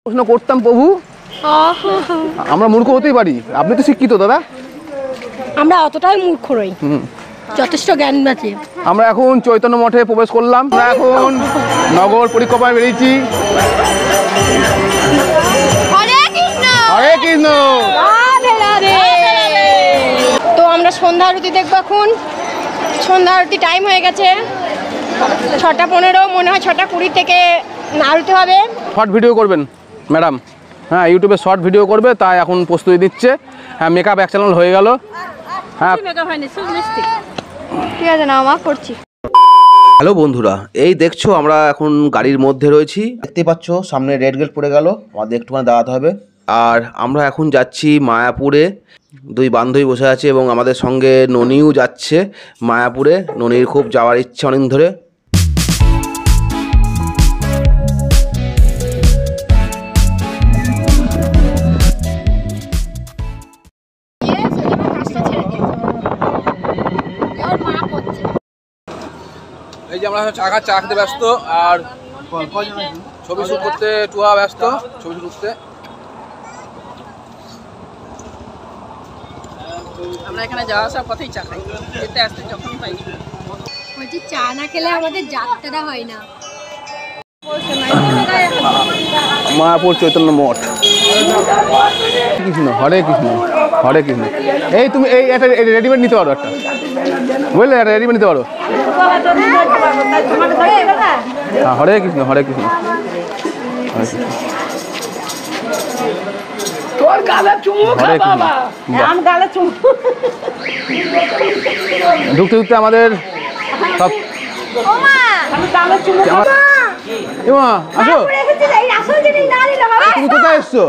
প্রশ্ন করতাম প্রভু, আমরা মূর্খ হতেই পারি, আপনি তো শিক্ষিত দাদা। আমরা অতটাই মূর্খ নই, যথেষ্ট জ্ঞান আছে। আমরা এখন চৈতন্য মঠে প্রবেশ করলাম, আমরা এখন নগর পরিক্রমায় বেরিয়েছি। হরে কৃষ্ণ। তো আমরা সন্ধ্যা আরতি দেখবো এখন। সন্ধ্যা আরতি টাইম হয়ে গেছে 6:15, মনে হয় 6:20 থেকে আরতি হবে। শর্ট ভিডিও করবেন ম্যাডাম? হ্যাঁ, ইউটিউবে শর্ট ভিডিও করবে, তাই এখন প্রস্তুতি দিচ্ছে। হ্যাঁ, মেকআপ এক চ্যানেল হয়ে গেল। হ্যাঁ, ঠিক আছে, না মা করছি। হ্যালো বন্ধুরা, এই দেখছো আমরা এখন গাড়ির মধ্যে রয়েছি। দেখতে পাচ্ছ সামনে রেড গেট পড়ে গেল, আমাদের একটুখানি দাঁড়াতে হবে। আর আমরা এখন যাচ্ছি মায়াপুরে। দুই বান্ধবী বসে আছে এবং আমাদের সঙ্গে ননিও যাচ্ছে মায়াপুরে। ননির খুব যাওয়ার ইচ্ছে অনেক ধরে। এই যে আমরা চা খেতে ব্যস্ত, আর ছবি শুট করতে টুয়া ব্যস্ত, ছবি শুট করতে। আমরা এখানে যাওয়া আসার পথেই চা খাই, যেতে আসতে যখন পাই। বলছি চা না খেলে আমাদের যাত্রাটা হয় না। মায়াপুর চৈতন্য মঠ। কৃষ্ণ, হরে কৃষ্ণ, হরে কৃষ্ণ। এই তুমি এই একটা রেডিমেড নিতে পারো, একটা বুঝলে, একটা রেডিমেড নিতে পারো। হ্যাঁ, হরে কৃষ্ণ, হরে কৃষ্ণ, হরে কৃষ্ণ। ঢুকতে ঢুকতে আমাদের সব আসো। তুমি কোথায় এসছো?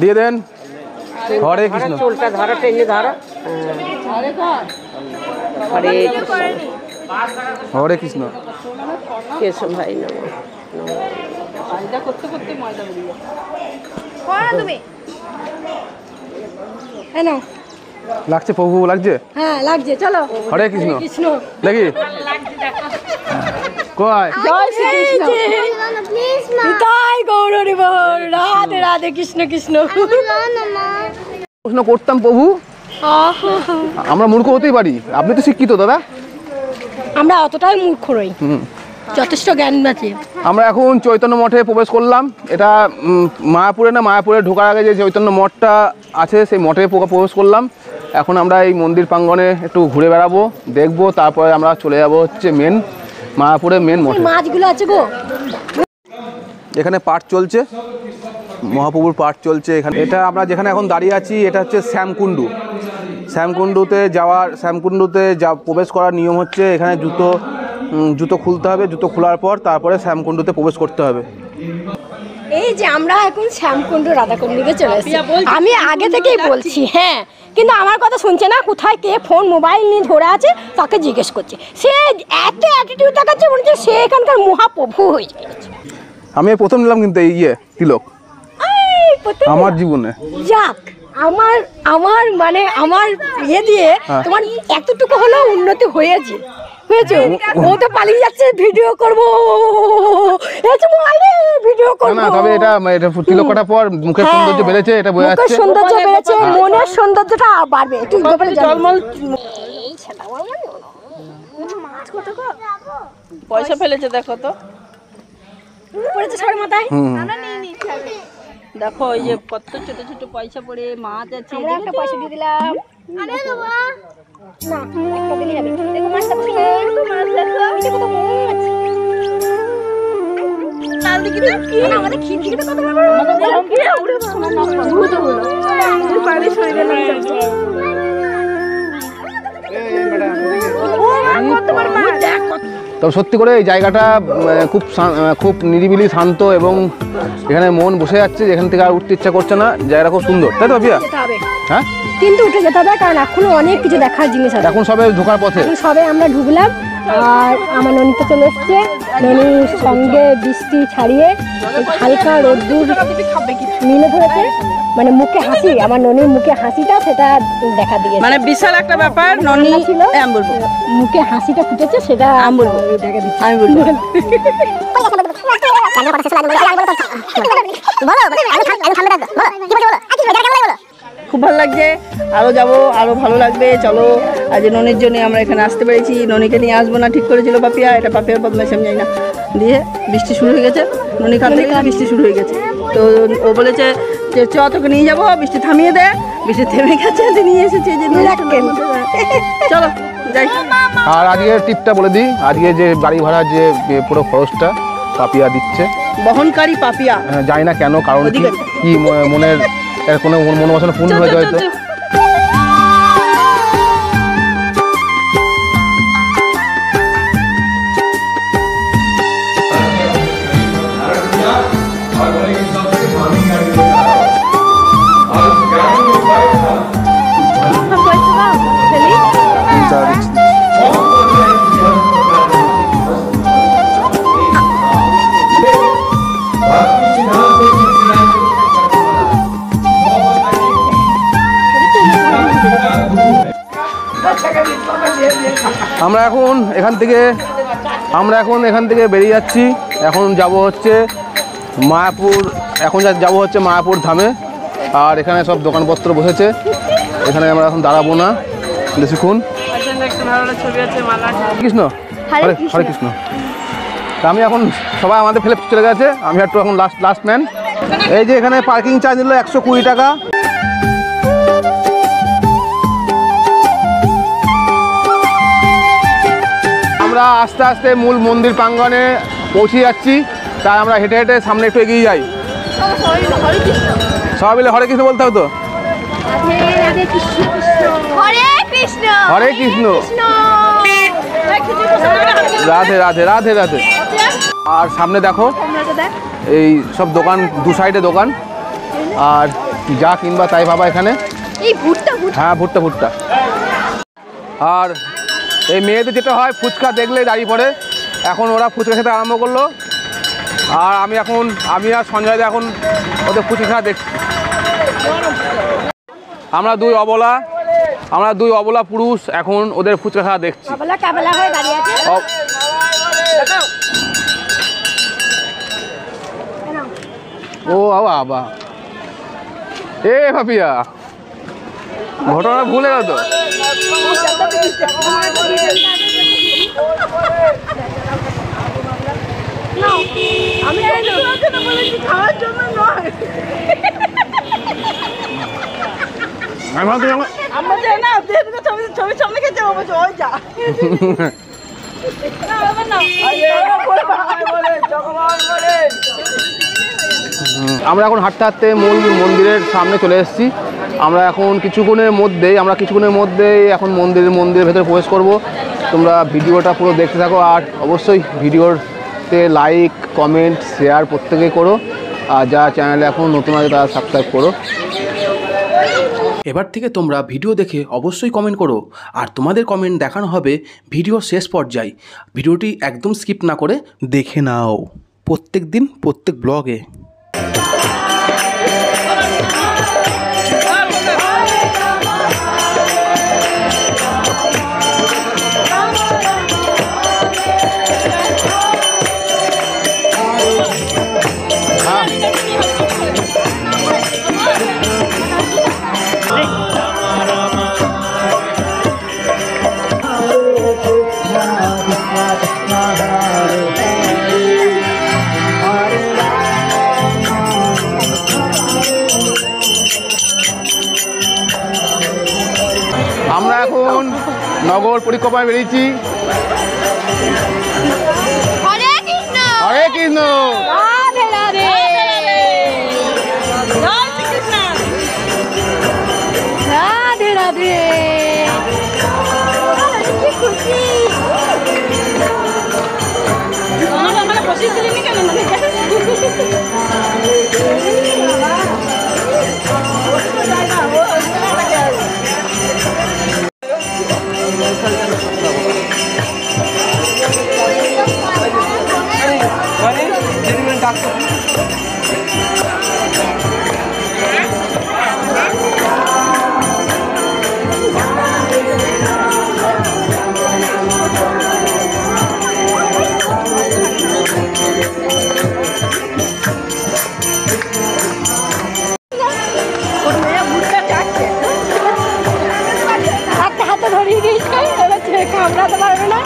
দিয়ে দেন। হরে কৃষ্ণ। হরে কৃষ্ণ। কেশব ভাই লাগছে প্রভু, লাগছে? হ্যাঁ লাগছে, চলো। হরে কৃষ্ণ। কৃষ্ণ দেখি কয়। জয় শ্রীকৃষ্ণ। জয় গৌর হরিবল। রাধে রাধে, কৃষ্ণ কৃষ্ণ। প্রশ্ন করতাম প্রভু, আমরা মূর্খ হতেই পারি, আপনি তো শিক্ষিত দাদা। আমরা অতটাই মূর্খ নই, যথেষ্ট জ্ঞান আছে। আমরা এখন চৈতন্য মঠে প্রবেশ করলাম। এটা মায়াপুরে না, মায়াপুরে ঢোকার আগে যে চৈতন্য মঠটা আছে সেই মঠে প্রবেশ করলাম। এখন আমরা এই মন্দির প্রাঙ্গণে একটু ঘুরে বেড়াবো, দেখবো, তারপরে আমরা চলে যাব হচ্ছে মেন মায়াপুরের মেন মঠে। মাছগুলো আছে গো, এখানে পাঠ চলছে, মহাপ্রভুর পাঠ চলছে এখানে। এটা আমরা যেখানে এখন দাঁড়িয়ে আছি এটা হচ্ছে শ্যামকুণ্ডু। শ্যামকুণ্ডুতে প্রবেশ করার নিয়ম হচ্ছে এখানে জুতো খুলতে হবে, জুতো খোলার পর তারপরে শ্যামকুণ্ডুতে প্রবেশ করতে হবে। এই যে আমরা এখন শ্যামকুণ্ড রাধাকুণ্ডুতে চলে এসেছি। আমি আগে থেকেই বলছি, হ্যাঁ, কিন্তু আমার কথা শুনছে না। কোথায় কে ফোন মোবাইল নিয়ে ধরে আছে তাকে জিজ্ঞেস করছে। সে এত অ্যাটিটিউড দেখাচ্ছে, মনে হচ্ছে সে এখানকার মহাপ্রভু হয়ে গেছে। আমি প্রথম নিলাম কিন্তু এই তিলক আমার জীবনে। যাক, আমার মানে আমার দিয়ে তোমার এতটুকু হলেও উন্নতি হয়েছে। ও তো পালিয়ে যাচ্ছে, ভিডিও করবো, ভিডিও করবো। না, তবে এটা তিলক করার পর মুখের সৌন্দর্য বেড়েছে, এটা বোঝা যাচ্ছে। সৌন্দর্য বেড়েছে, মনের সৌন্দর্যটা বাড়বে। তুই পয়সা ফেলেছে, দেখো তো মাথায়। দেখো ওই যে কত ছোট ছোট পয়সা পড়ে মাছ আছে। একটা পয়সা দিয়ে দিলাম। তবে সত্যি করে এই জায়গাটা খুব নিরিবিলি, শান্ত, এবং এখানে মন বসে যাচ্ছে, যেখান থেকে আর উঠতে ইচ্ছা করছে না। জায়গাটা খুব সুন্দর, তাই তো ভাবিয়া? হ্যাঁ। কিন্তু উঠে যেতে হবে, কারণ এখনো অনেক কিছু দেখার জিনিস আছে। এখন সবে ঢোকার পথে। এখন সবে আমরা ঢুকলাম, আর আমার ননিতে চলে এসছে। ননির সঙ্গে বৃষ্টি ছাড়িয়ে হালকা রোদ্দুর মিলে ধরেছে, মানে মুখে হাসি, আমার ননির মুখে হাসিটা সেটা দেখা দিয়েছে। মানে বিশাল একটা ব্যাপার। ননি ছিল, আমি বলবো মুখে হাসিটা ফুটেছে, সেটা আমি বলবো দেখা দিচ্ছে। আমি বলবো খুব ভালো লাগছে, আরও যাবো, আরও ভালো লাগবে। চলো, আজ ননির জন্য আমরা এখানে আসতে পেরেছি। ননিকে নিয়ে আসবো না ঠিক করেছিল পাপিয়া, এটা পাপিয়ার বদমাইশ আমি জানি না। দিয়ে বৃষ্টি শুরু হয়ে গেছে, ননি কাঁদতে গেছে, বৃষ্টি শুরু হয়ে গেছে। তো ও বলেছে যে চ তোকে নিয়ে যাবো, বৃষ্টি থামিয়ে দে। বৃষ্টি থেমে গেছে, নিয়ে এসেছে যে চলো যাই। আর আজকের টিপটা বলে দিই, আজকে যে গাড়ি ভাড়ার যে পুরো খরচটা পাপিয়া দিচ্ছে, বহনকারী পাপিয়া। জানি না কেন, কারণ কি মনের কোনো মনোবাসনা পূর্ণ হয়েছে হয়তো। আমরা এখন এখান থেকে বেরিয়ে যাচ্ছি। এখন যাব হচ্ছে মায়াপুর, মায়াপুর ধামে। আর এখানে সব দোকানপত্র বসেছে, এখানে আমরা এখন দাঁড়াবো না বেশিক্ষণ। কৃষ্ণ, হরে কৃষ্ণ। আমি এখন সবাই আমাদের ফেলে চলে গেছে, আমি একটু এখন লাস্ট ম্যান। এই যে এখানে পার্কিং চার্জ নিল 120 টাকা। আমরা আস্তে আস্তে মূল মন্দির প্রাঙ্গণে পৌঁছে যাচ্ছি, তাই আমরা হেঁটে হেঁটে সামনে একটু এগিয়ে যাই। সবাই মিলে হরে কৃষ্ণ বলতে হবে তো। হরে কৃষ্ণ, রাধে রাধে রাধে রাধে। আর সামনে দেখো এই সব দোকান, দু সাইডে দোকান, আর যা কিনবা তাই বাবা এখানে। হ্যাঁ, ভুট্টা। আর এই মেয়েদের যেটা হয়, ফুচকা দেখলেই দাঁড়িয়ে পড়ে। এখন ওরা ফুচকা খেতে আরম্ভ করলো, আর আমি আর সঞ্জয় এখন ওদের ফুচকা খাওয়া দেখছি। আমরা দুই অবলা পুরুষ এখন ওদের ফুচকা খাওয়া দেখছি। ও বাবা, এ ভাবিয়া ঘটনা ভুলে গেল তো। আমরা এখন হাঁটতে হাঁটতে মূল মন্দিরের সামনে চলে এসেছি। আমরা এখন কিছুক্ষণের মধ্যেই এখন মন্দিরের ভেতরে প্রবেশ করব। তোমরা ভিডিওটা পুরো দেখতে থাকো, আর অবশ্যই ভিডিওতে লাইক, কমেন্ট, শেয়ার প্রত্যেকেই করো। আর যারা চ্যানেলে এখন নতুন আছে তারা সাবস্ক্রাইব করো। এবার থেকে তোমরা ভিডিও দেখে অবশ্যই কমেন্ট করো, আর তোমাদের কমেন্ট দেখানো হবে ভিডিও শেষ পর্যায়ে। ভিডিওটি একদম স্কিপ না করে দেখে নাও প্রত্যেক দিন প্রত্যেক ব্লগে। আমরা এখন নগর পরিক্রমায় বেরিয়েছি। হরে কৃষ্ণ, হরে কৃষ্ণ, রাধে রাধে, রাধে রাধে। কি খুশি। ধরিয়ে দিয়েছে, এবার ছেলে কামড়াতে পারবে না।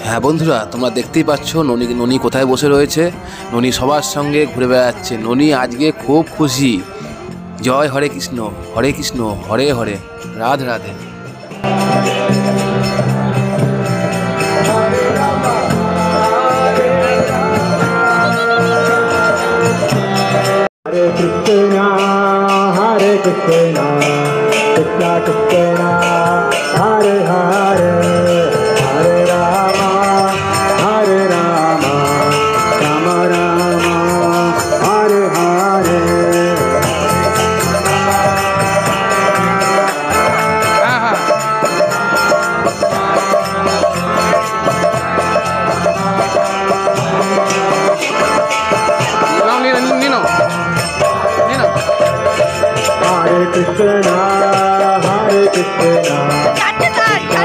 হ্যাঁ বন্ধুরা, তোমরা দেখতেই পাচ্ছ ননি কোথায় বসে রয়েছে। ননি সবার সঙ্গে ঘুরে বেড়াচ্ছে। ননি আজকে খুব খুশি। জয় হরে Krishna Hare Hare, Radhe Radhe. Hare Krishna, Hare Krishna, Krishna Krishna, Hare Hare, Hare Rama, Hare Rama, Rama Rama, Hare Hare. হ্যাঁ হ্যাঁ নাও, নিয়ে নাও, নিয়ে নাও। Hare Krishna, Hare Krishna, Krishna Krishna,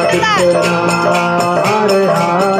Hare Hare.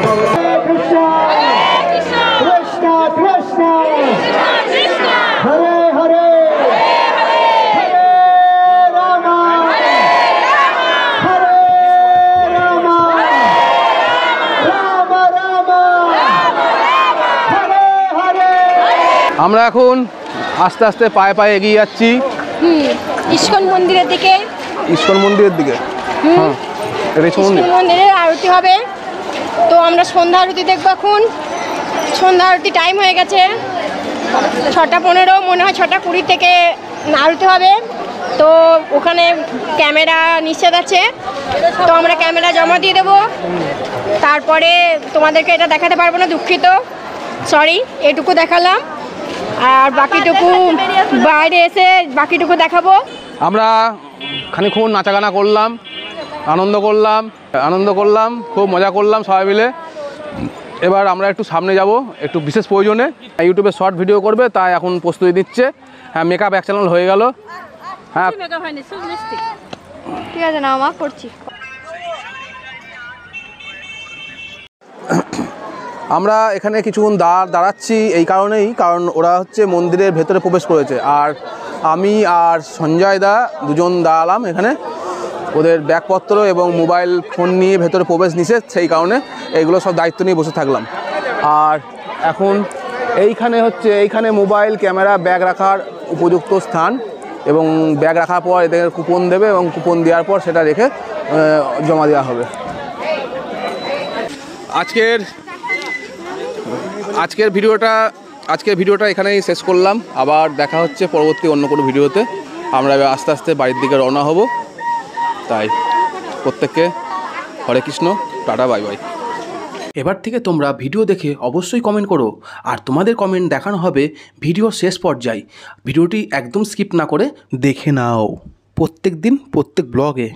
Hare Krishna, Krishna Krishna, Hare Hare, Hare Rama, Hare Rama, Rama Rama, Hare Hare. দারুণ লাগছে, মন মাতানো পরিস্থিতি। আমরা এখন আস্তে আস্তে পায়ে পায়ে এগিয়ে যাচ্ছি ইস্কন মন্দিরের দিকে। ইস্কন মন্দিরের দিকে, হ্যাঁ এটা ইস্কন মন্দির। ইস্কন মন্দিরের আরতি হবে, তো আমরা সন্ধ্যা আরতি দেখবো। এখন সন্ধ্যা আরতি টাইম হয়ে গেছে 6:15, মনে হয় 6:20 থেকে আরতি হবে। তো ওখানে ক্যামেরা নিষেধ আছে, তো আমরা ক্যামেরা জমা দিয়ে দেবো। তারপরে তোমাদেরকে এটা দেখাতে পারবো না, দুঃখিত, সরি। এটুকু দেখালাম, আর বাকিটুকু বাইরে এসে বাকিটুকু দেখাবো। আমরা খানিকক্ষণ নাচাগানা করলাম, আনন্দ করলাম, খুব মজা করলাম সবাই মিলে। এবার আমরা একটু সামনে যাব, একটু বিশেষ প্রয়োজনে ইউটিউবে শর্ট ভিডিও করবে, তাই এখন প্রস্তুতি দিচ্ছে। হ্যাঁ, মেকআপ এক চ্যানেল হয়ে গেল। হ্যাঁ ঠিক আছে, না মা করছি। আমরা এখানে কিছুক্ষণ দাঁড়াচ্ছি এই কারণেই, কারণ ওরা হচ্ছে মন্দিরের ভেতরে প্রবেশ করেছে, আর আমি আর সঞ্জয় দা দুজন দাঁড়ালাম এখানে। ওদের ব্যাগপত্র এবং মোবাইল ফোন নিয়ে ভেতরে প্রবেশ নিষেধ, সেই কারণে এইগুলো সব দায়িত্ব নিয়ে বসে থাকলাম। আর এখন এইখানে মোবাইল ক্যামেরা ব্যাগ রাখার উপযুক্ত স্থান, এবং ব্যাগ রাখার পর এদের কুপন দেবে এবং কুপন দেওয়ার পর সেটা রেখে জমা দেওয়া হবে। আজকের ভিডিওটা এখানেই শেষ করলাম। আবার দেখা হচ্ছে পরবর্তী অন্য কোনো ভিডিওতে। আমরা আস্তে আস্তে বাড়ির দিকে রওনা হব। তাই প্রত্যেককে হরে কৃষ্ণ, টাটা, বাই বাই। এবার থেকে তোমরা ভিডিও দেখে অবশ্যই কমেন্ট করো, আর তোমাদের কমেন্ট দেখানো হবে ভিডিও শেষ পর্যায়ে। ভিডিওটি একদম স্কিপ না করে দেখে নাও প্রত্যেক দিন প্রত্যেক ব্লগে।